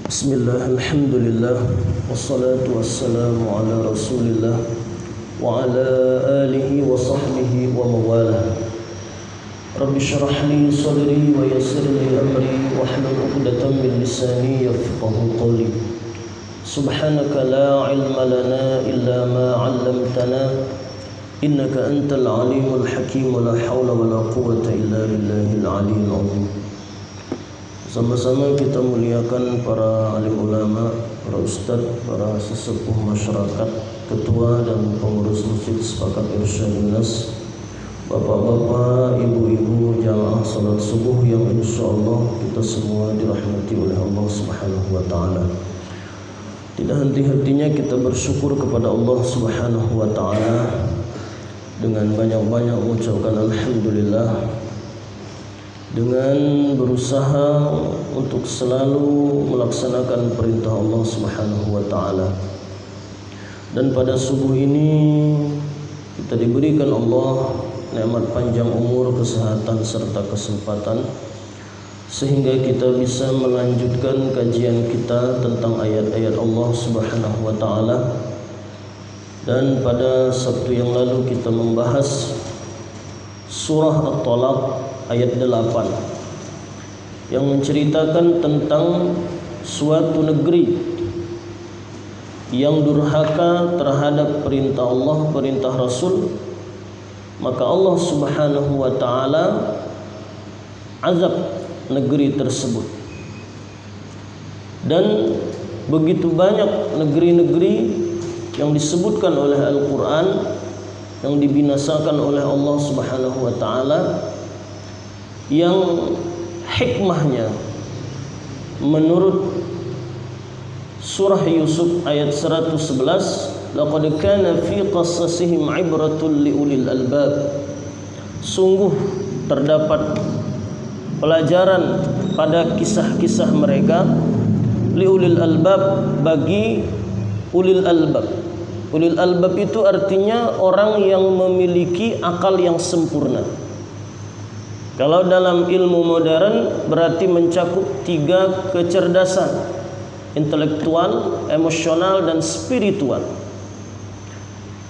Bismillah, alhamdulillah, wassalatu wassalamu ala rasulillah wa ala alihi wa sahbihi wa mawalah. Rabbi syrah li sadri wa yassir li amri wahlul 'uqdatam min lisani yafqahu qawli. Subhanaka la ilma lana illa ma 'allamtana innaka antal alimul hakim wa la hawla wa la quwwata illa billahil aliyyil 'azim. Sama-sama kita muliakan para alim ulama, para ustaz, para sesepuh masyarakat, ketua dan pengurus masjid Sepakat Irsyadun Nas, bapak-bapak, ibu-ibu, jamaah salat subuh yang insyaallah kita semua dirahmati oleh Allah Subhanahu wa taala. Tidak henti-hentinya kita bersyukur kepada Allah Subhanahu wa taala dengan banyak-banyak mengucapkan alhamdulillah, dengan berusaha untuk selalu melaksanakan perintah Allah Subhanahu wa taala. Dan pada subuh ini kita diberikan Allah nikmat panjang umur, kesehatan serta kesempatan sehingga kita bisa melanjutkan kajian kita tentang ayat-ayat Allah Subhanahu wa taala. Dan pada Sabtu yang lalu kita membahas surah At-Talaq ayat 8 yang menceritakan tentang suatu negeri yang durhaka terhadap perintah Allah, perintah Rasul, maka Allah Subhanahu wa taala azab negeri tersebut. Dan begitu banyak negeri-negeri yang disebutkan oleh Al-Qur'an yang dibinasakan oleh Allah Subhanahu wa taala, yang hikmahnya menurut surah Yusuf ayat 111, laqad kana fi qasasihim ibratun liulil albab, sungguh terdapat pelajaran pada kisah-kisah mereka, liulil albab, bagi ulil albab. Ulil albab itu artinya orang yang memiliki akal yang sempurna. Kalau dalam ilmu modern berarti mencakup 3 kecerdasan: intelektual, emosional, dan spiritual.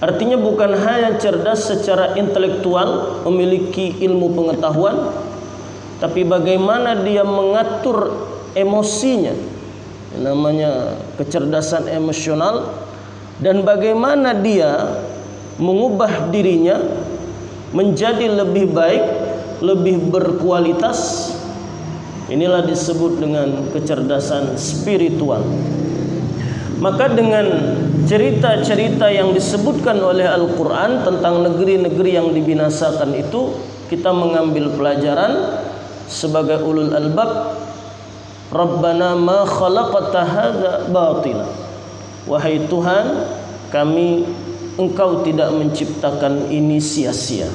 Artinya bukan hanya cerdas secara intelektual, memiliki ilmu pengetahuan, tapi bagaimana dia mengatur emosinya, namanya kecerdasan emosional, dan bagaimana dia mengubah dirinya menjadi lebih baik, lebih berkualitas. Inilah disebut dengan kecerdasan spiritual. Maka dengan cerita-cerita yang disebutkan oleh Al-Quran tentang negeri-negeri yang dibinasakan itu, kita mengambil pelajaran sebagai ulul albab. Rabbana ma khalaqta hadza batila, wahai Tuhan kami, Engkau tidak menciptakan ini sia-sia.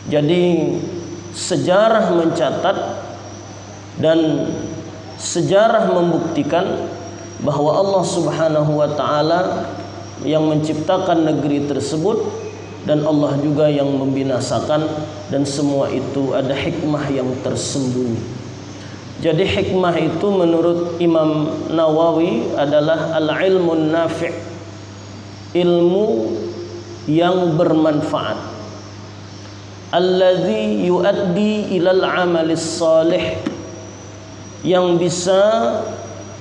Jadi sejarah mencatat dan sejarah membuktikan bahwa Allah Subhanahu wa taala yang menciptakan negeri tersebut dan Allah juga yang membinasakan, dan semua itu ada hikmah yang tersembunyi. Jadi hikmah itu menurut Imam Nawawi adalah al-ilmun nafi', ilmu yang bermanfaat, alladzi yuaddi ilal amalis salih, yang bisa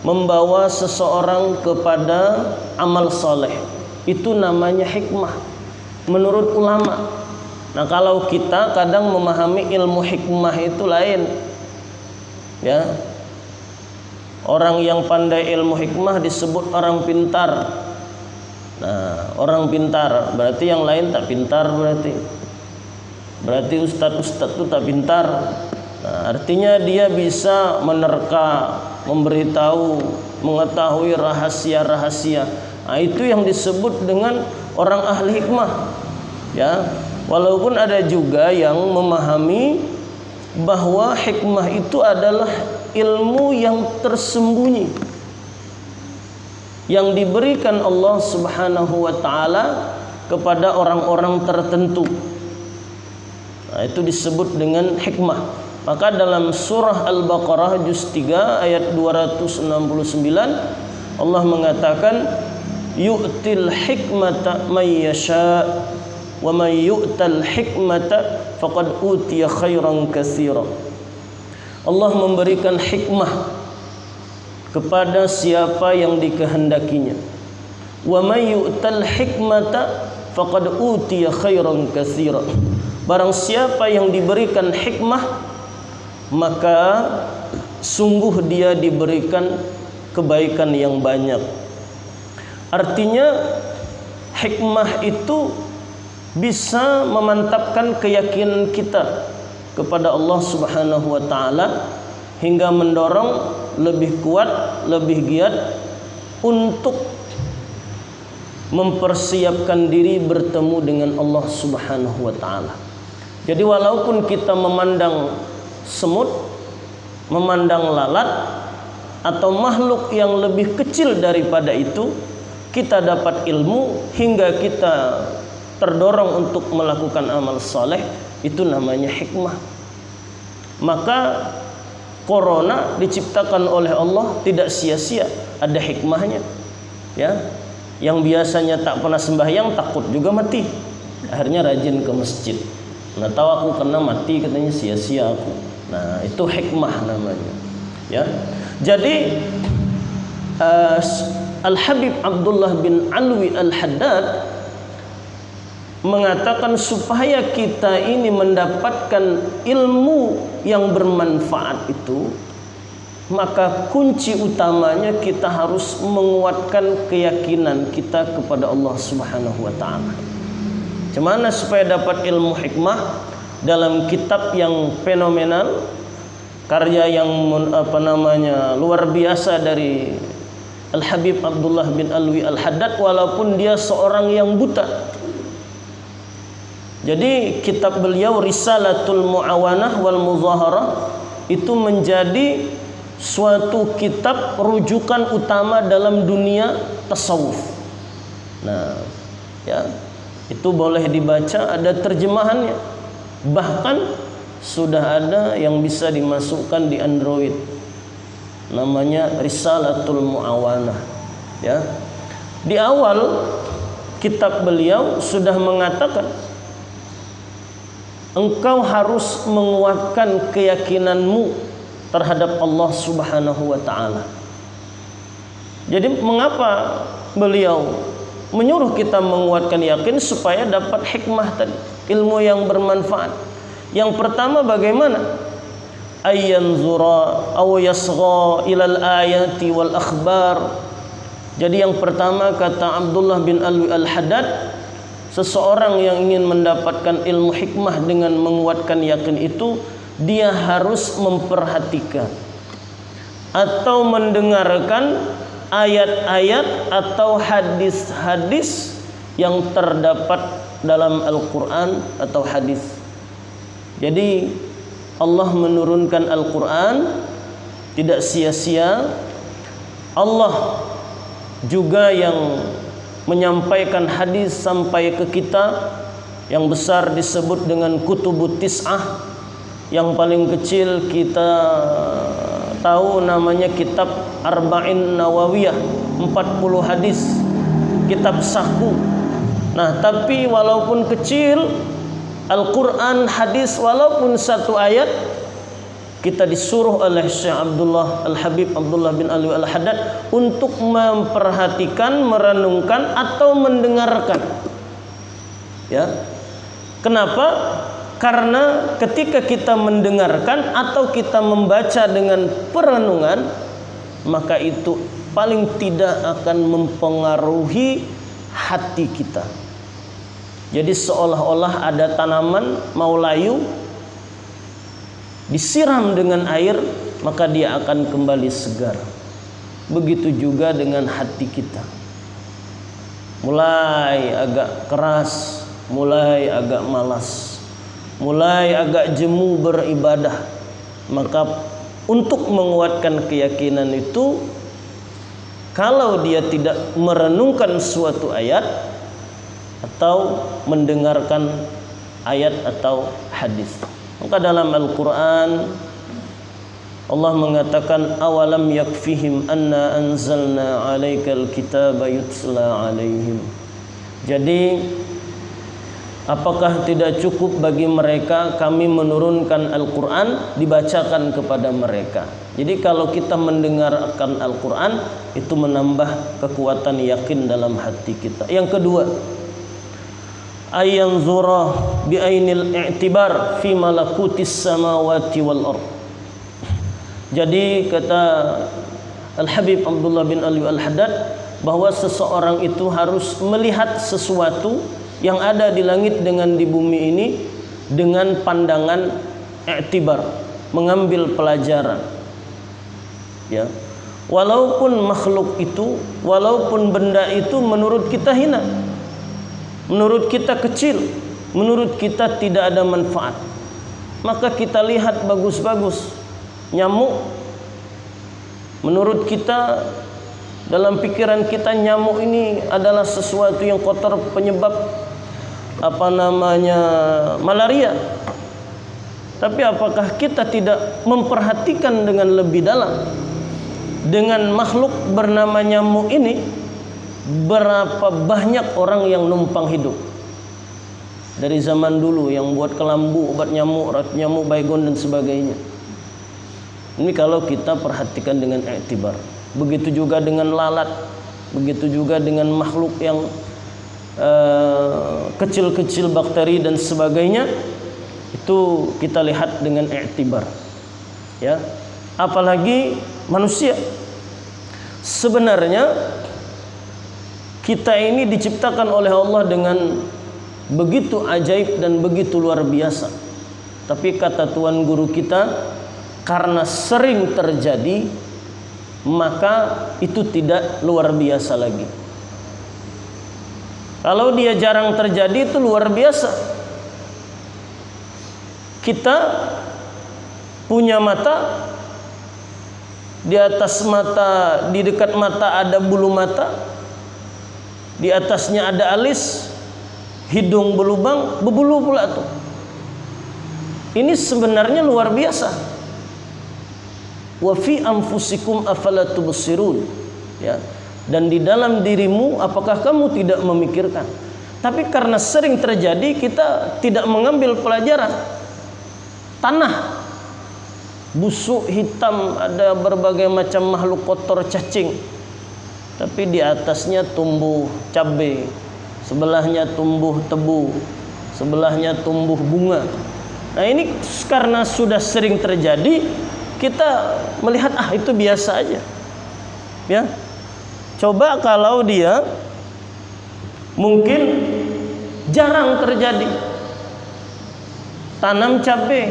membawa seseorang kepada amal saleh. Itu namanya hikmah menurut ulama. Nah, kalau kita kadang memahami ilmu hikmah itu lain, ya. Orang yang pandai ilmu hikmah disebut orang pintar. Nah, orang pintar berarti yang lain tak pintar, berarti ustadz-ustadz itu tak pintar. Nah, artinya dia bisa menerka, memberitahu, mengetahui rahasia-rahasia. Nah, itu yang disebut dengan orang ahli hikmah, ya. Walaupun ada juga yang memahami bahwa hikmah itu adalah ilmu yang tersembunyi yang diberikan Allah Subhanahu wa taala kepada orang-orang tertentu. Nah, itu disebut dengan hikmah. Maka dalam surah Al-Baqarah juz 3 ayat 269 Allah mengatakan yu'til hikmata may yasha wa may yu'tal hikmata faqad utiya khairan katsira. Allah memberikan hikmah kepada siapa yang dikehendakinya. Wa may yu'tal hikmata faqad utiya khairan katsira. Barang siapa yang diberikan hikmah, maka sungguh dia diberikan kebaikan yang banyak. Artinya hikmah itu bisa memantapkan keyakinan kita kepada Allah Subhanahu wa taala hingga mendorong lebih kuat, lebih giat untuk mempersiapkan diri bertemu dengan Allah Subhanahu wa taala. Jadi walaupun kita memandang semut, memandang lalat atau makhluk yang lebih kecil daripada itu, kita dapat ilmu hingga kita terdorong untuk melakukan amal saleh, itu namanya hikmah. Maka corona diciptakan oleh Allah tidak sia-sia, ada hikmahnya. Ya, yang biasanya tak pernah sembahyang takut juga mati, akhirnya rajin ke masjid. Nah, tahu aku kena mati, katanya sia-sia aku. Nah, itu hikmah namanya. Ya, jadi Al-Habib Abdullah bin Alwi Al-Haddad mengatakan supaya kita ini mendapatkan ilmu yang bermanfaat itu, maka kunci utamanya kita harus menguatkan keyakinan kita kepada Allah Subhanahu wa taala. Gimana supaya dapat ilmu hikmah? Dalam kitab yang fenomenal, karya yang luar biasa dari Al-Habib Abdullah bin Alwi Al-Haddad, walaupun dia seorang yang buta. Jadi kitab beliau Risalatul Mu'awanah wal Muzaharah itu menjadi suatu kitab rujukan utama dalam dunia tasawuf. Nah, ya, itu boleh dibaca, ada terjemahannya. Bahkan sudah ada yang bisa dimasukkan di Android. Namanya Risalatul Mu'awanah. Ya. Di awal kitab beliau sudah mengatakan engkau harus menguatkan keyakinanmu terhadap Allah Subhanahu wa taala. Jadi mengapa beliau menyuruh kita menguatkan yakin? Supaya dapat hikmah tadi, ilmu yang bermanfaat. Yang pertama bagaimana? Ayyanzura aw yasgha ilal ayati wal akhbar. Jadi yang pertama kata Abdullah bin Alwi Al-Haddad, seseorang yang ingin mendapatkan ilmu hikmah dengan menguatkan yakin itu, dia harus memperhatikan atau mendengarkan ayat-ayat atau hadis-hadis yang terdapat dalam Al-Quran atau hadis. Jadi Allah menurunkan Al-Quran tidak sia-sia. Allah juga yang menyampaikan hadis sampai ke kita. Yang besar disebut dengan Kutubut Tis'ah, yang paling kecil kita tahu namanya kitab Arba'in Nawawiyah, 40 hadis, kitab sahku. Nah, tapi walaupun kecil, Al-Quran, hadis, walaupun satu ayat, kita disuruh oleh Syekh Abdullah Al-Habib Abdullah bin Alwi Al-Haddad untuk memperhatikan, merenungkan atau mendengarkan. Ya. Kenapa? Karena ketika kita mendengarkan atau kita membaca dengan perenungan, maka itu paling tidak akan mempengaruhi hati kita. Jadi seolah-olah ada tanaman mau layu, disiram dengan air, maka dia akan kembali segar. Begitu juga dengan hati kita. Mulai agak keras, mulai agak malas, mulai agak jemu beribadah, maka untuk menguatkan keyakinan itu, kalau dia tidak merenungkan suatu ayat atau mendengarkan ayat atau hadis, Maka dalam Al-Quran Allah mengatakan, awalam yakfihim anna anzalna alaikal kitaba yutla alaihim. Jadi apakah tidak cukup bagi mereka kami menurunkan Al-Quran dibacakan kepada mereka. Jadi kalau kita mendengarkan Al-Quran itu menambah kekuatan yakin dalam hati kita. Yang kedua, ayanzura bi'ainil i'tibar fi malakutis samawati wal ard. Jadi kata Al-Habib Abdullah bin Ali Al-Haddad bahwa seseorang itu harus melihat sesuatu yang ada di langit dengan di bumi ini dengan pandangan i'tibar, mengambil pelajaran. Ya. Walaupun makhluk itu, walaupun benda itu menurut kita hina, menurut kita kecil, menurut kita tidak ada manfaat, maka kita lihat bagus-bagus. Nyamuk, menurut kita, dalam pikiran kita nyamuk ini adalah sesuatu yang kotor, penyebab malaria. Tapi apakah kita tidak memperhatikan dengan lebih dalam dengan makhluk bernama nyamuk ini? Berapa banyak orang yang numpang hidup dari zaman dulu yang buat kelambu, obat nyamuk, nyamuk baygon dan sebagainya. Ini kalau kita perhatikan dengan i'tibar. Begitu juga dengan lalat, begitu juga dengan makhluk yang kecil-kecil, bakteri dan sebagainya, itu kita lihat dengan i'tibar. Ya, apalagi manusia. Sebenarnya kita ini diciptakan oleh Allah dengan begitu ajaib dan begitu luar biasa. Tapi kata Tuan Guru kita, karena sering terjadi, maka itu tidak luar biasa lagi. Kalau dia jarang terjadi, itu luar biasa. Kita punya mata, di atas mata, di dekat mata ada bulu mata, di atasnya ada alis, hidung berlubang, berbulu pula tuh. Ini sebenarnya luar biasa. Wa fi anfusikum afala tubsirun. Ya. Dan di dalam dirimu apakah kamu tidak memikirkan? Tapi karena sering terjadi, kita tidak mengambil pelajaran. Tanah busuk, hitam, ada berbagai macam makhluk kotor, cacing. Tapi di atasnya tumbuh cabai, sebelahnya tumbuh tebu, sebelahnya tumbuh bunga. Nah, ini karena sudah sering terjadi, kita melihat itu biasa aja. Ya. Coba kalau dia mungkin jarang terjadi. Tanam cabai,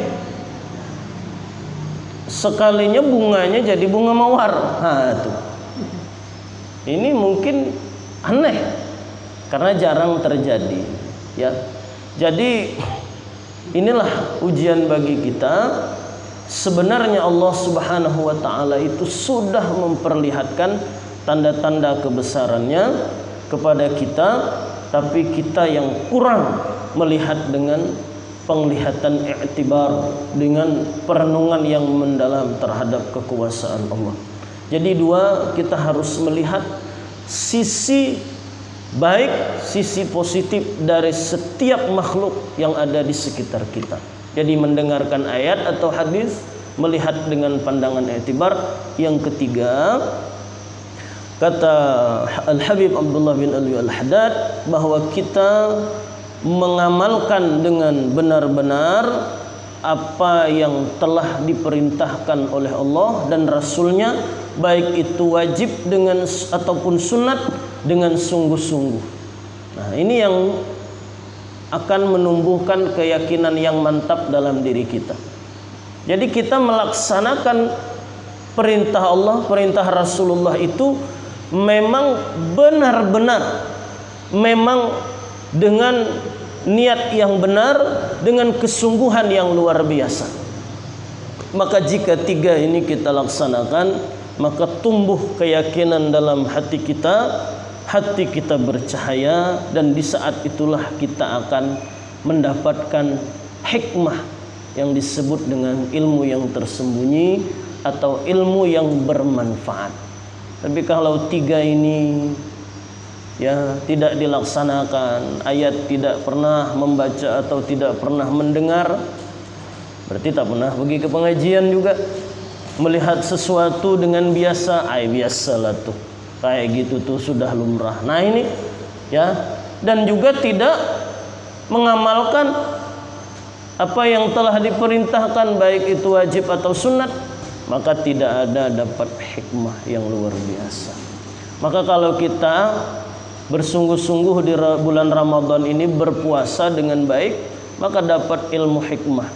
sekalinya bunganya jadi bunga mawar. Nah, itu. Ini mungkin aneh karena jarang terjadi, ya. Jadi inilah ujian bagi kita. Sebenarnya Allah Subhanahu wa taala itu sudah memperlihatkan tanda-tanda kebesarannya kepada kita, tapi kita yang kurang melihat dengan penglihatan i'tibar, dengan perenungan yang mendalam terhadap kekuasaan Allah. Jadi dua, kita harus melihat sisi baik, sisi positif dari setiap makhluk yang ada di sekitar kita. Jadi mendengarkan ayat atau hadis, melihat dengan pandangan i'tibar. Yang ketiga, kata Al-Habib Abdullah bin Ali Al-Haddad, bahwa kita mengamalkan dengan benar-benar apa yang telah diperintahkan oleh Allah dan Rasulnya, baik itu wajib dengan ataupun sunat, dengan sungguh-sungguh. Nah, ini yang akan menumbuhkan keyakinan yang mantap dalam diri kita. Jadi kita melaksanakan perintah Allah, perintah Rasulullah itu memang benar-benar, memang dengan niat yang benar, dengan kesungguhan yang luar biasa. Maka jika tiga ini kita laksanakan, maka tumbuh keyakinan dalam hati kita, hati kita bercahaya, dan di saat itulah kita akan mendapatkan hikmah yang disebut dengan ilmu yang tersembunyi atau ilmu yang bermanfaat. Tapi kalau 3 ini ya tidak dilaksanakan, ayat tidak pernah membaca atau tidak pernah mendengar, berarti tak pernah pergi ke pengajian juga. Melihat sesuatu dengan biasa, biasalah tuh, kayak gitu tuh sudah lumrah. Nah ini ya, dan juga tidak mengamalkan apa yang telah diperintahkan, baik itu wajib atau sunat, maka tidak ada dapat hikmah yang luar biasa. Maka kalau kita bersungguh-sungguh di bulan Ramadan ini berpuasa dengan baik, maka dapat ilmu hikmah.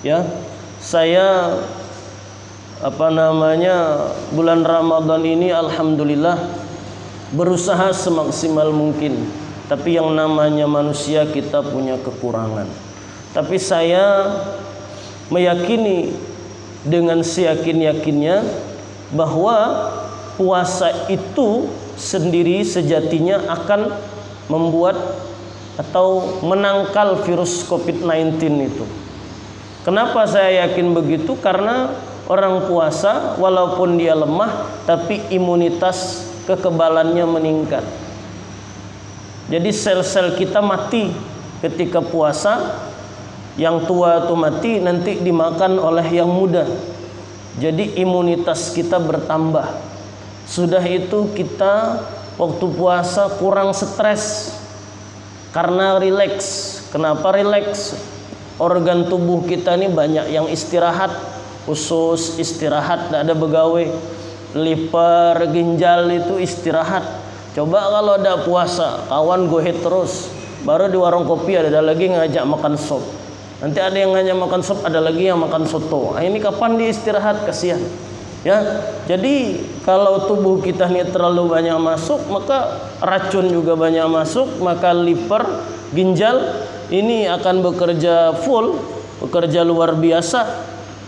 Ya, saya bulan Ramadan ini alhamdulillah berusaha semaksimal mungkin. Tapi yang namanya manusia kita punya kekurangan. Tapi saya meyakini dengan seyakin-yakinnya bahwa puasa itu sendiri sejatinya akan membuat atau menangkal virus COVID-19 itu. Kenapa saya yakin begitu? Karena orang puasa walaupun dia lemah, tapi imunitas kekebalannya meningkat. Jadi sel-sel kita mati ketika puasa. Yang tua itu mati, nanti dimakan oleh yang muda. Jadi imunitas kita bertambah. Sudah itu kita waktu puasa kurang stres karena rileks. Kenapa rileks? Organ tubuh kita ini banyak yang istirahat, usus istirahat, tidak ada begawe. Liver, ginjal itu istirahat. Coba kalau ada puasa, kawan gohet terus. Baru di warung kopi ada lagi ngajak makan sop. Nanti ada yang ngajak makan sop, ada lagi yang makan soto. Nah, ini kapan dia istirahat, kasihan. Ya, jadi kalau tubuh kita ini terlalu banyak masuk, maka racun juga banyak masuk, maka liver, ginjal ini akan bekerja full, bekerja luar biasa.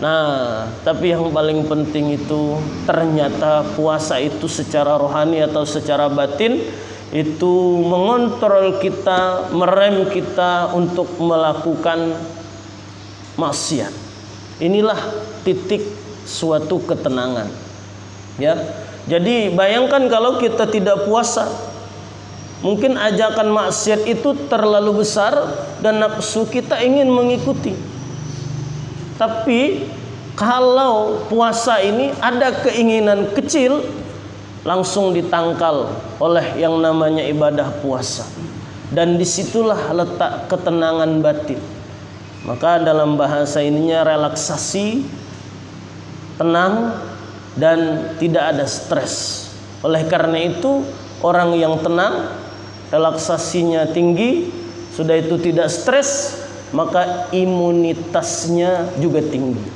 Nah, tapi yang paling penting itu ternyata puasa itu secara rohani atau secara batin itu mengontrol kita, merem kita untuk melakukan maksiat. Inilah titik suatu ketenangan. Ya. Jadi bayangkan kalau kita tidak puasa, mungkin ajakan maksiat itu terlalu besar dan nafsu kita ingin mengikuti. Tapi kalau puasa ini ada keinginan kecil, langsung ditangkal oleh yang namanya ibadah puasa. Dan disitulah letak ketenangan batin. Maka dalam bahasa ininya relaksasi, tenang, dan tidak ada stres. Oleh karena itu orang yang tenang, relaksasinya tinggi, sudah itu tidak stres, maka imunitasnya juga tinggi.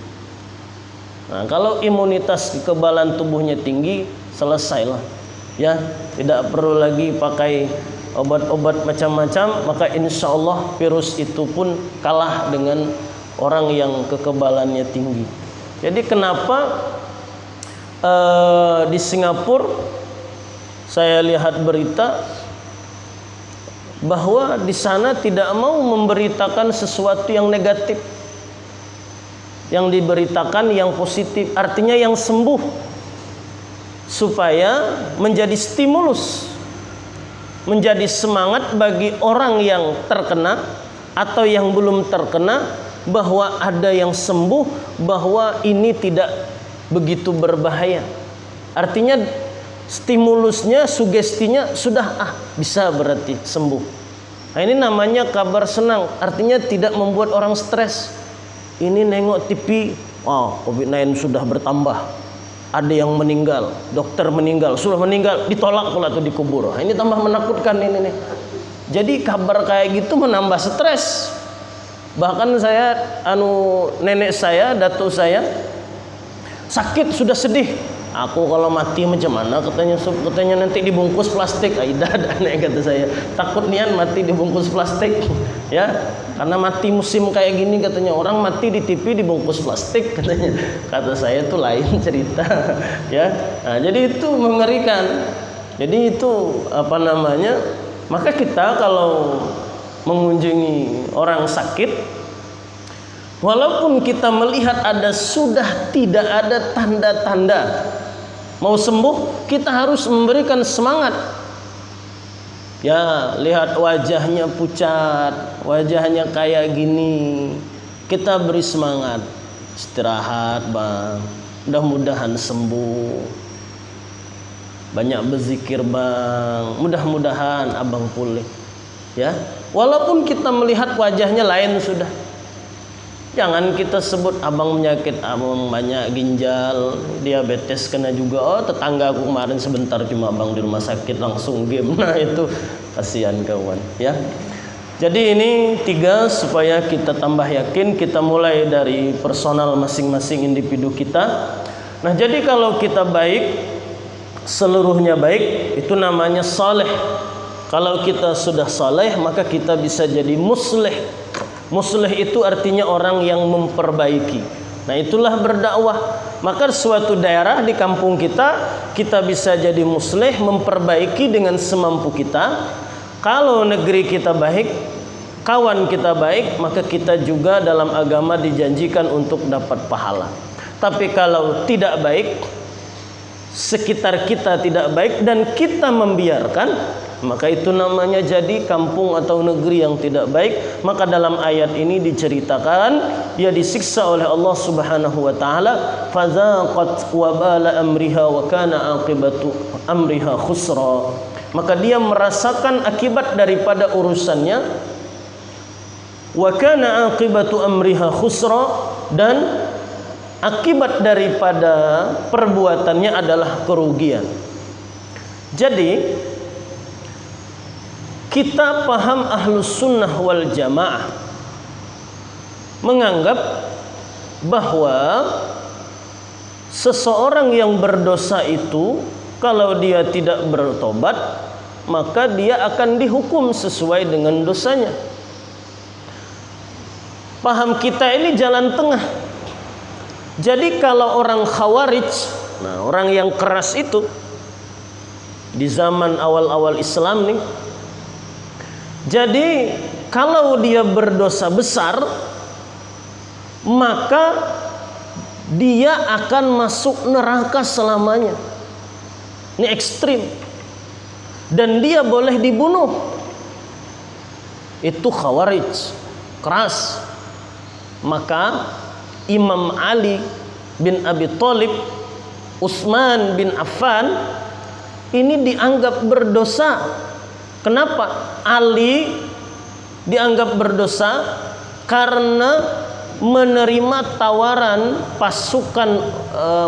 Nah, kalau imunitas kekebalan tubuhnya tinggi, selesailah. Ya, tidak perlu lagi pakai obat-obat macam-macam, maka insya Allah virus itu pun kalah dengan orang yang kekebalannya tinggi. Jadi kenapa di Singapura saya lihat berita bahwa di sana tidak mau memberitakan sesuatu yang negatif, yang diberitakan yang positif, artinya yang sembuh, supaya menjadi stimulus, menjadi semangat bagi orang yang terkena atau yang belum terkena, bahwa ada yang sembuh, bahwa ini tidak begitu berbahaya. Artinya stimulusnya, sugestinya sudah bisa berarti sembuh. Nah, ini namanya kabar senang, artinya tidak membuat orang stres. Ini nengok TV, COVID-19 sudah bertambah, ada yang meninggal, dokter meninggal, sudah meninggal, ditolak pula tuh dikubur. Nah, ini tambah menakutkan ini nih. Jadi kabar kayak gitu menambah stres. Bahkan saya nenek saya, datuk saya sakit sudah sedih. Aku kalau mati macam mana, katanya nanti dibungkus plastik. Aidah aneh kata saya. Takut nian mati dibungkus plastik. Ya, karena mati musim kayak gini katanya, orang mati di TV dibungkus plastik katanya. Kata saya itu lain cerita. Ya. Nah, jadi itu mengerikan. Jadi itu maka kita kalau mengunjungi orang sakit, Walaupun kita melihat sudah tidak ada tanda-tanda mau sembuh, kita harus memberikan semangat. Ya, lihat wajahnya pucat, wajahnya kayak gini, kita beri semangat. Istirahat bang, mudah-mudahan sembuh. Banyak berzikir bang, mudah-mudahan abang pulih. Ya, walaupun kita melihat wajahnya lain sudah. Jangan kita sebut abang menyakit, abang banyak ginjal, diabetes kena juga. Oh, tetangga aku kemarin sebentar cuma abang di rumah sakit langsung game. Nah itu kasihan kawan ya. Jadi ini 3 supaya kita tambah yakin. Kita mulai dari personal masing-masing individu kita. Nah jadi kalau kita baik, seluruhnya baik, itu namanya saleh. Kalau kita sudah saleh, maka kita bisa jadi muslih. Muslih itu artinya orang yang memperbaiki. Nah itulah berdakwah. Maka suatu daerah di kampung kita bisa jadi muslih, memperbaiki dengan semampu kita. Kalau negeri kita baik, kawan kita baik, maka kita juga dalam agama dijanjikan untuk dapat pahala. Tapi kalau tidak baik, sekitar kita tidak baik dan kita membiarkan, maka itu namanya jadi kampung atau negeri yang tidak baik. Maka dalam ayat ini diceritakan dia disiksa oleh Allah Subhanahu wa taala, fazaqat wabala amriha wa kana aqibatu amriha khusra. Maka dia merasakan akibat daripada urusannya, wa kana aqibatu amriha khusra, dan akibat daripada perbuatannya adalah kerugian. Jadi kita paham ahlus sunnah wal jamaah menganggap bahwa seseorang yang berdosa itu kalau dia tidak bertobat, maka dia akan dihukum sesuai dengan dosanya. Paham kita ini jalan tengah. Jadi kalau orang Khawarij, nah orang yang keras itu di zaman awal-awal Islam nih, jadi kalau dia berdosa besar, maka dia akan masuk neraka selamanya. Ini ekstrim. Dan dia boleh dibunuh. Itu Khawarij, keras. Maka Imam Ali bin Abi Thalib, Utsman bin Affan ini dianggap berdosa. Kenapa? Ali dianggap berdosa karena menerima tawaran pasukan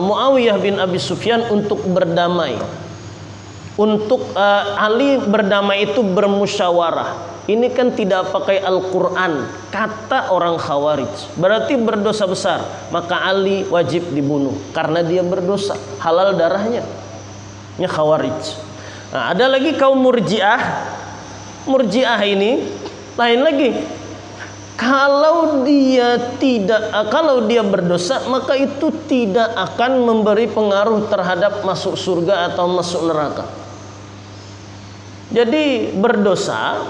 Muawiyah bin Abi Sufyan untuk berdamai. Untuk Ali berdamai itu bermusyawarah. Ini kan tidak pakai Al-Quran, kata orang Khawarij. Berarti berdosa besar. Maka Ali wajib dibunuh karena dia berdosa, halal darahnya. Ini Khawarij. Nah, ada lagi kaum Murji'ah. Murji'ah ini lain lagi. Kalau dia berdosa, maka itu tidak akan memberi pengaruh terhadap masuk surga atau masuk neraka. Jadi berdosa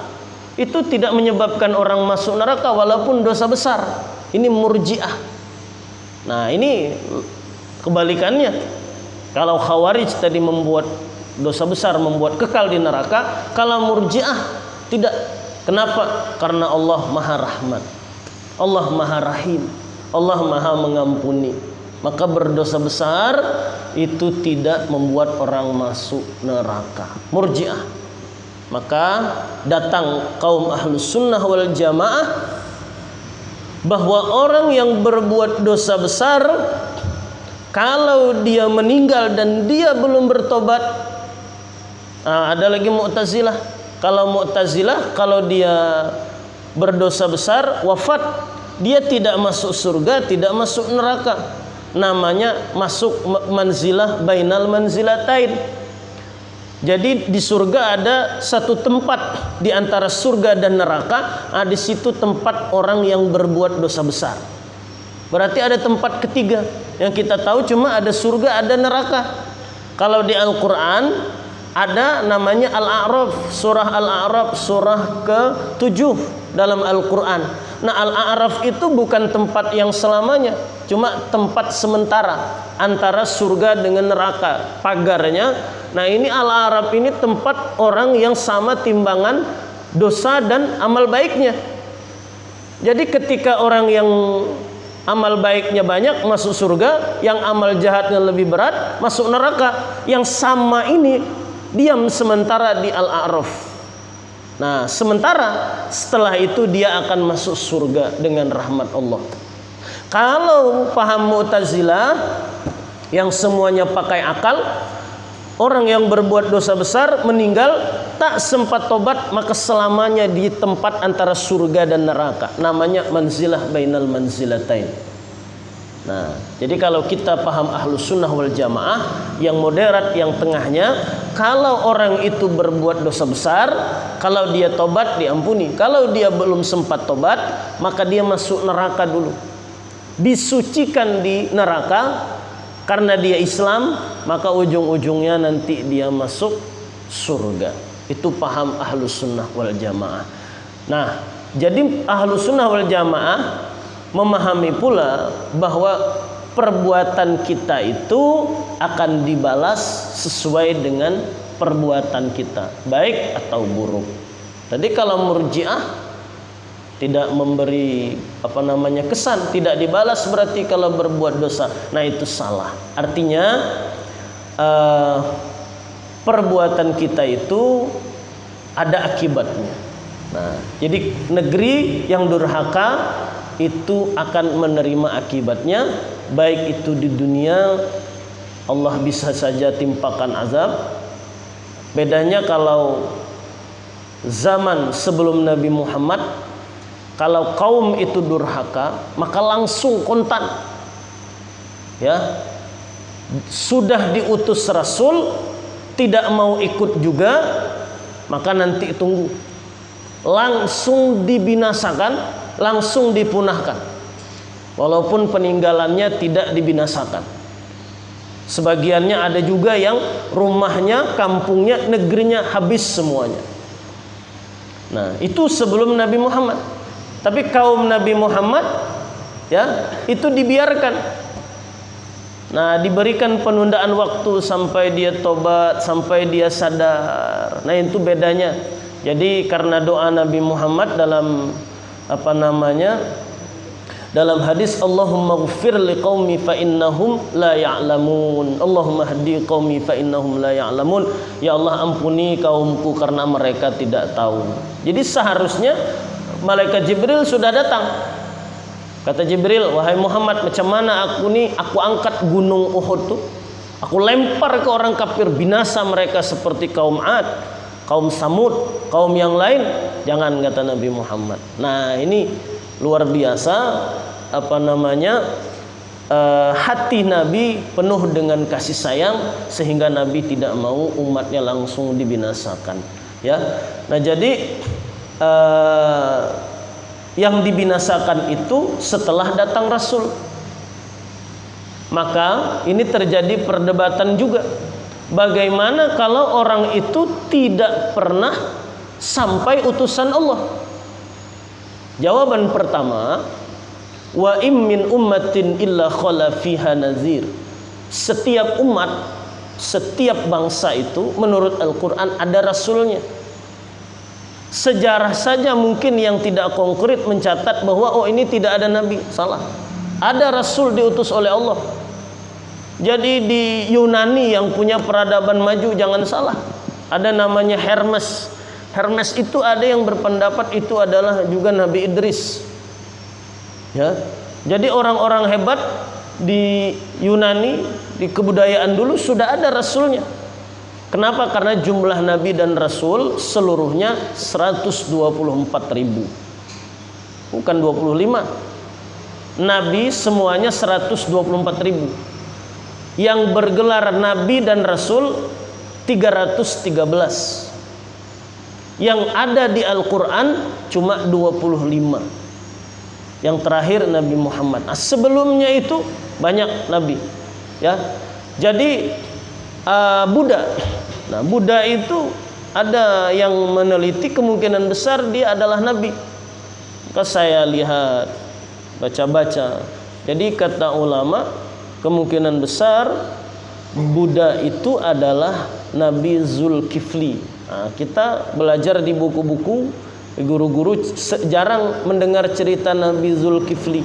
itu tidak menyebabkan orang masuk neraka walaupun dosa besar. Ini Murji'ah. Nah, ini kebalikannya. Kalau Khawarij tadi membuat dosa besar, membuat kekal di neraka, kalau Murji'ah tidak. Kenapa? Karena Allah Maha Rahmat, Allah Maha Rahim, Allah Maha Mengampuni. Maka berdosa besar itu tidak membuat orang masuk neraka. Murji'ah. Maka datang kaum Ahlus Sunnah wal Jamaah bahwa orang yang berbuat dosa besar, kalau dia meninggal dan dia belum bertobat. Ada lagi Mu'tazilah. Kalau Mu'tazilah, kalau dia berdosa besar, wafat, dia tidak masuk surga, tidak masuk neraka. Namanya masuk manzilah bainal manzilatain. Jadi di surga ada satu tempat di antara surga dan neraka. Di situ tempat orang yang berbuat dosa besar. Berarti ada tempat ketiga. Yang kita tahu cuma ada surga, ada neraka. Kalau di Al-Quran ada namanya Al-A'raf, surah Al-A'raf, surah ke-7 dalam Al-Quran. Nah, Al-A'raf itu bukan tempat yang selamanya, cuma tempat sementara antara surga dengan neraka, pagarnya. Nah, ini Al-A'raf ini tempat orang yang sama timbangan dosa dan amal baiknya. Jadi ketika orang yang amal baiknya banyak masuk surga, yang amal jahatnya lebih berat masuk neraka. Yang sama ini diam sementara di Al-A'raf. Nah, sementara setelah itu dia akan masuk surga dengan rahmat Allah. Kalau paham Mu'tazilah yang semuanya pakai akal, orang yang berbuat dosa besar meninggal tak sempat tobat, maka selamanya di tempat antara surga dan neraka. Namanya manzilah bainal manzilatain. Nah, jadi kalau kita paham Ahlus Sunnah wal Jamaah, yang moderat, yang tengahnya, kalau orang itu berbuat dosa besar, kalau dia tobat diampuni. Kalau dia belum sempat tobat, maka dia masuk neraka dulu, disucikan di neraka. Karena dia Islam, maka ujung-ujungnya nanti dia masuk surga. Itu paham Ahlus Sunnah wal Jamaah. Nah, jadi Ahlus Sunnah wal Jamaah memahami pula bahwa perbuatan kita itu akan dibalas sesuai dengan perbuatan kita, baik atau buruk. Tadi kalau Murji'ah tidak memberi kesan, tidak dibalas berarti kalau berbuat dosa. Nah, itu salah. Artinya perbuatan kita itu ada akibatnya. Nah, jadi negeri yang durhaka itu akan menerima akibatnya, baik itu di dunia Allah bisa saja timpakan azab. Bedanya kalau zaman sebelum Nabi Muhammad, kalau kaum itu durhaka maka langsung kontan, ya, sudah diutus Rasul tidak mau ikut juga, maka nanti tunggu, langsung dibinasakan, langsung dipunahkan, walaupun peninggalannya tidak dibinasakan. Sebagiannya ada juga yang rumahnya, kampungnya, negerinya habis semuanya. Nah, itu sebelum Nabi Muhammad. Tapi kaum Nabi Muhammad, ya, itu dibiarkan. Nah, diberikan penundaan waktu sampai dia tobat, sampai dia sadar. Nah, itu bedanya. Jadi karena doa Nabi Muhammad dalam dalam hadis, Allahumma ghfir liqaumi fa innahum la ya'lamun. Allahumma hdi qaumi fa innahum la ya'lamun. Ya Allah, ampuni kaumku karena mereka tidak tahu. Jadi seharusnya malaikat Jibril sudah datang. Kata Jibril, wahai Muhammad, macam mana aku angkat gunung Uhud tuh, aku lempar ke orang kafir, binasa mereka seperti kaum Ad, kaum Samud, kaum yang lain. Jangan, kata Nabi Muhammad. Nah, ini luar biasa hati Nabi penuh dengan kasih sayang, sehingga Nabi tidak mau umatnya langsung dibinasakan, ya. Nah, jadi yang dibinasakan itu setelah datang Rasul. Maka ini terjadi perdebatan juga. Bagaimana kalau orang itu tidak pernah sampai utusan Allah? Jawaban pertama, wa im min ummatin illa khala fiha nazir. Setiap umat, setiap bangsa itu menurut Al-Quran ada rasulnya. Sejarah saja mungkin yang tidak konkret mencatat bahwa oh ini tidak ada nabi. Salah. Ada rasul diutus oleh Allah. Jadi di Yunani yang punya peradaban maju, jangan salah, ada namanya Hermes. Hermes itu ada yang berpendapat itu adalah juga Nabi Idris, ya. Jadi orang-orang hebat di Yunani, di kebudayaan dulu sudah ada rasulnya. Kenapa? Karena jumlah nabi dan rasul seluruhnya 124.000. Bukan 25. Nabi semuanya 124.000. Yang bergelar nabi dan rasul 313. Yang ada di Al-Quran cuma 25. Yang terakhir Nabi Muhammad. Nah, sebelumnya itu banyak nabi, ya. Jadi Buddha. Nah, Buddha itu ada yang meneliti kemungkinan besar dia adalah nabi. Maka saya lihat, baca-baca. Jadi kata ulama, kemungkinan besar Buddha itu adalah Nabi Zulkifli. Nah, kita belajar di buku-buku, guru-guru jarang mendengar cerita Nabi Zulkifli,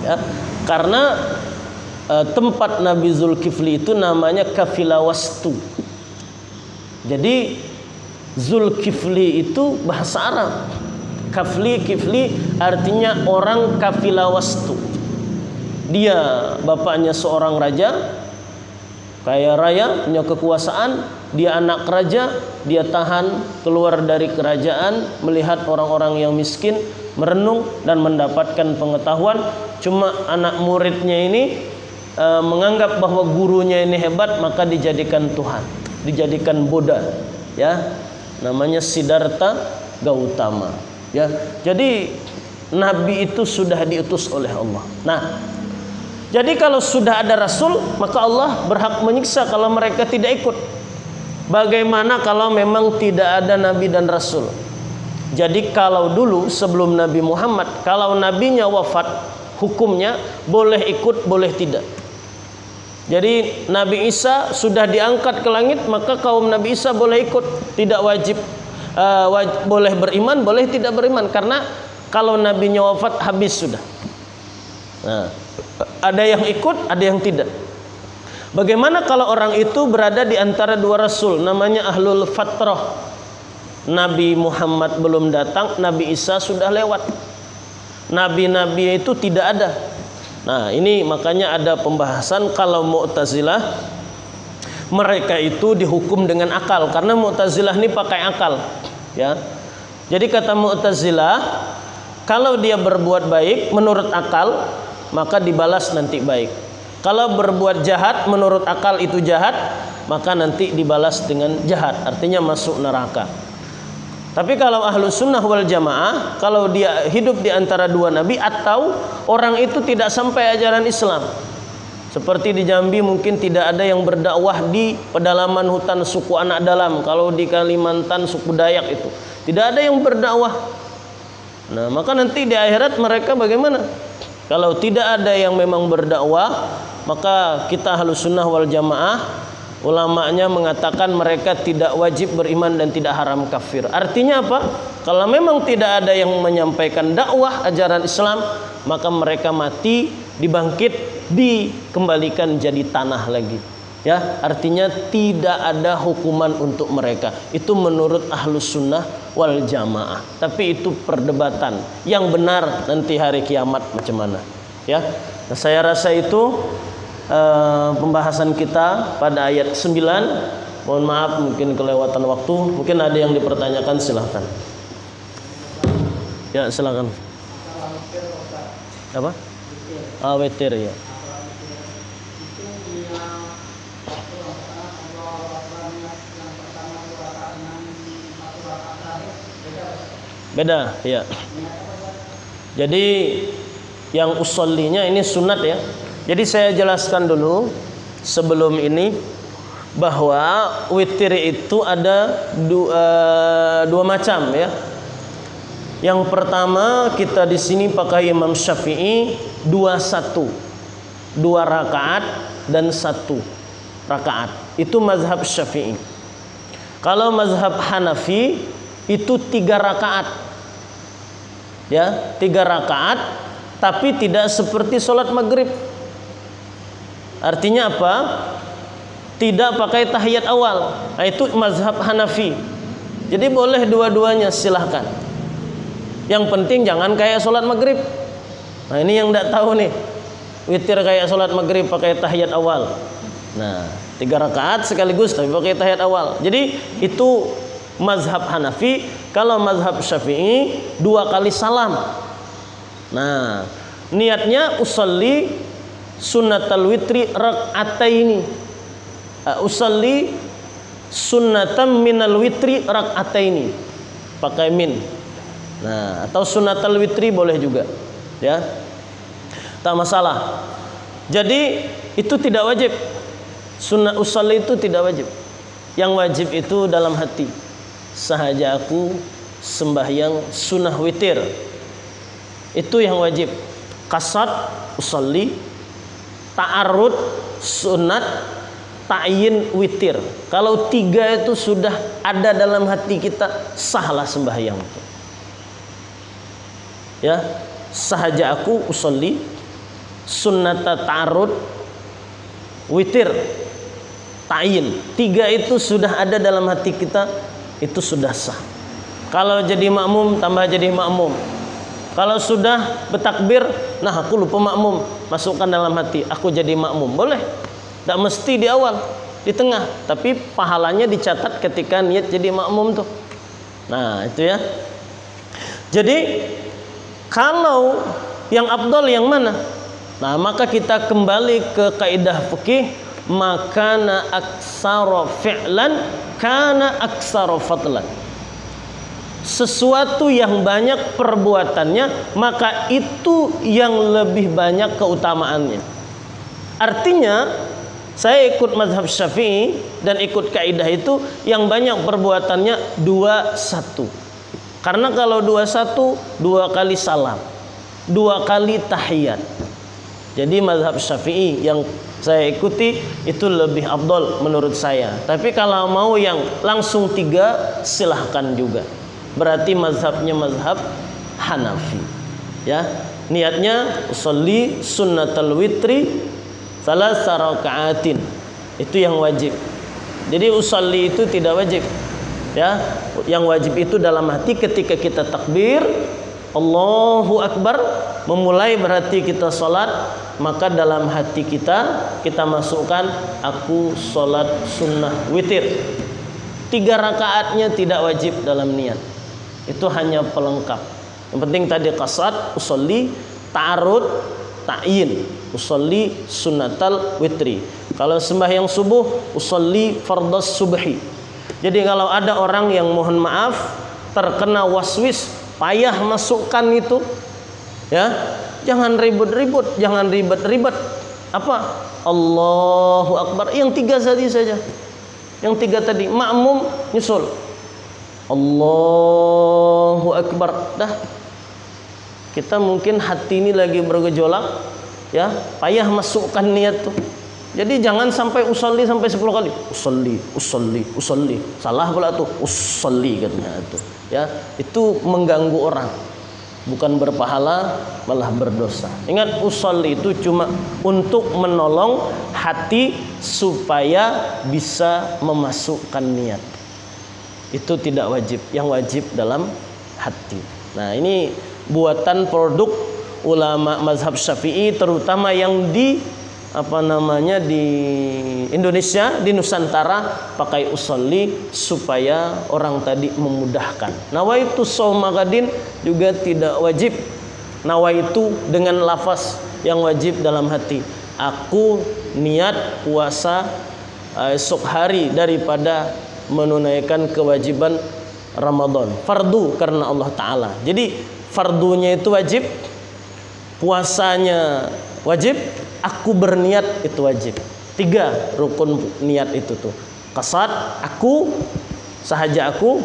ya, karena tempat Nabi Zulkifli itu namanya Kafilawastu. Jadi Zulkifli itu bahasa Arab. Kifli artinya orang Kafilawastu. Dia bapaknya seorang raja, kaya raya, punya kekuasaan. Dia anak raja, dia tahan keluar dari kerajaan, melihat orang-orang yang miskin, merenung dan mendapatkan pengetahuan. Cuma anak muridnya ini menganggap bahwa gurunya ini hebat, maka dijadikan Tuhan, dijadikan Buddha, ya, namanya Siddhartha Gautama, ya. Jadi Nabi itu sudah diutus oleh Allah. Nah, jadi kalau sudah ada Rasul, maka Allah berhak menyiksa kalau mereka tidak ikut. Bagaimana kalau memang tidak ada Nabi dan Rasul? Jadi kalau dulu sebelum Nabi Muhammad, kalau nabinya wafat, hukumnya boleh ikut, boleh tidak. Jadi Nabi Isa sudah diangkat ke langit, maka kaum Nabi Isa boleh ikut, tidak wajib. Boleh beriman, boleh tidak beriman, karena kalau nabinya wafat habis sudah. Nah, ada yang ikut, ada yang tidak. Bagaimana kalau orang itu berada di antara dua rasul, namanya ahlul fatrah. Nabi Muhammad belum datang, Nabi Isa sudah lewat. Nabi-nabi itu tidak ada. Nah, ini makanya ada pembahasan kalau Mu'tazilah, mereka itu dihukum dengan akal, karena Mu'tazilah ini pakai akal, ya. Jadi kata Mu'tazilah, kalau dia berbuat baik menurut akal, maka dibalas nanti baik. Kalau berbuat jahat menurut akal itu jahat, maka nanti dibalas dengan jahat, artinya masuk neraka. Tapi kalau ahlu sunnah wal jamaah, kalau dia hidup di antara dua nabi atau orang itu tidak sampai ajaran Islam, seperti di Jambi mungkin tidak ada yang berdakwah di pedalaman hutan suku anak dalam. Kalau di Kalimantan suku Dayak itu tidak ada yang berdakwah. Nah, maka nanti di akhirat mereka bagaimana? Kalau tidak ada yang memang berdakwah, maka kita ahlus sunnah wal jamaah, ulamanya mengatakan mereka tidak wajib beriman dan tidak haram kafir. Artinya apa? Kalau memang tidak ada yang menyampaikan dakwah ajaran Islam, maka mereka mati, dibangkit, dikembalikan jadi tanah lagi. Ya, artinya tidak ada hukuman untuk mereka. Itu menurut ahlus sunnah wal jamaah. Tapi itu perdebatan. Yang benar nanti hari kiamat macam mana? Ya, nah, saya rasa itu pembahasan kita pada ayat 9. Mohon maaf mungkin kelewatan waktu. Mungkin ada yang dipertanyakan, silahkan. Ya, silakan. Apa? Witir, ya. Beda, ya. Jadi yang usollinya ini sunat, ya. Jadi saya jelaskan dulu sebelum ini bahwa witir itu ada dua macam, ya. Yang pertama kita di sini pakai Imam Syafi'i 2-1, 2 rakaat dan 1 rakaat. Itu mazhab Syafi'i. Kalau mazhab Hanafi itu 3 rakaat, ya, 3 rakaat, tapi tidak seperti sholat maghrib. Artinya apa? Tidak pakai tahiyat awal. Nah, itu mazhab Hanafi. Jadi boleh dua-duanya, silahkan. Yang penting jangan kayak sholat maghrib. Nah, ini yang tidak tahu nih, witir kayak sholat maghrib pakai tahiyat awal. Nah, 3 rakaat sekaligus tapi pakai tahiyat awal. Jadi itu mazhab Hanafi. Kalau mazhab Syafi'i 2 kali salam. Nah, niatnya usolli sunnatal witri rak'ataini. Usolli sunnatam minal witri rak'ataini. Pakai min. Nah, atau sunnatal witri boleh juga, ya. Tak masalah. Jadi itu tidak wajib. Sunnah usolli itu tidak wajib. Yang wajib itu dalam hati. Sahaja aku sembahyang sunnah witir. Itu yang wajib. Qasad usolli, ta'arud sunat, ta'yin witir. Kalau 3 itu sudah ada dalam hati kita, sahlah sembahyang itu. Ya, sahaja aku usolli, sunnata ta'arud, witir, ta'yin. 3 itu sudah ada dalam hati kita, itu sudah sah. Kalau jadi makmum, tambah jadi makmum. Kalau sudah bertakbir, nah aku lupa makmum, masukkan dalam hati, aku jadi makmum. Boleh. Tidak mesti di awal, di tengah, tapi pahalanya dicatat ketika niat jadi makmum tuh. Nah, itu ya. Jadi kalau yang afdal yang mana? Nah, maka kita kembali ke kaidah fikih, makana aksara fi'lan kana aksara fadlan. Sesuatu yang banyak perbuatannya, maka itu yang lebih banyak keutamaannya. Artinya, saya ikut mazhab Syafi'i dan ikut kaidah itu, yang banyak perbuatannya 2-1. Karena kalau 2-1, 2 kali salam, 2 kali tahiyat. Jadi mazhab Syafi'i yang saya ikuti itu lebih afdal menurut saya. Tapi kalau mau yang langsung 3, silahkan juga. Berarti mazhabnya mazhab Hanafi. Ya, niatnya usolli sunnatal witri salasa raka'atin. Itu yang wajib. Jadi usolli itu tidak wajib. Ya, yang wajib itu dalam hati ketika kita takbir, Allahu Akbar, memulai berarti kita salat, maka dalam hati kita masukkan aku salat sunnah witir. 3 rakaatnya tidak wajib dalam niat. Itu hanya pelengkap. Yang penting tadi qasad, usolli, ta'arud, ta'yin, usolli sunnatal witri. Kalau sembahyang subuh, usolli fardhas subhi. Jadi kalau ada orang yang mohon maaf terkena waswis, payah masukkan itu, ya, jangan ribut-ribut, jangan ribet-ribet. Apa? Allahu Akbar. Yang 3 tadi saja. Yang 3 tadi, makmum nyusul. Allahu Akbar. Dah. Kita mungkin hati ini lagi bergejolak, ya, payah masukkan niat tuh. Jadi jangan sampai usolli sampai 10 kali. Usolli. Salah pula tuh. Usolli katanya itu. Ya, itu mengganggu orang. Bukan berpahala, malah berdosa. Ingat, usolli itu cuma untuk menolong hati supaya bisa memasukkan niat. Itu tidak wajib. Yang wajib dalam hati. Nah, ini buatan produk ulama mazhab Syafi'i, terutama yang di di Indonesia, di Nusantara, pakai usolli supaya orang tadi memudahkan. Nawaitu shauma ghadin juga tidak wajib. Nawaitu dengan lafaz yang wajib dalam hati. Aku niat puasa esok hari daripada menunaikan kewajiban Ramadan. Fardu karena Allah Ta'ala. Jadi fardunya itu wajib, puasanya wajib, aku berniat itu wajib. 3 rukun niat itu tuh. Qasad, aku, sahaja aku,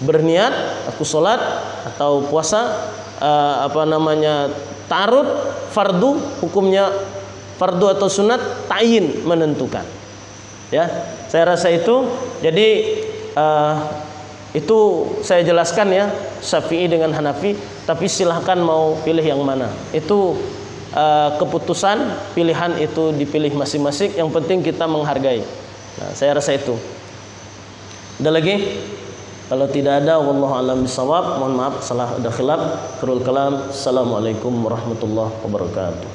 berniat, aku sholat atau puasa, ta'arud, fardu, hukumnya fardu atau sunat, ta'yin menentukan. Ya, saya rasa itu. Jadi itu saya jelaskan ya, Syafi'i dengan Hanafi. Tapi silahkan mau pilih yang mana. Itu keputusan, pilihan itu dipilih masing-masing. Yang penting kita menghargai. Nah, saya rasa itu. Ada lagi? Kalau tidak ada, wallahu a'lam bishawab. Mohon maaf salah ada khilaf. Akhirul kalam. Assalamualaikum warahmatullahi wabarakatuh.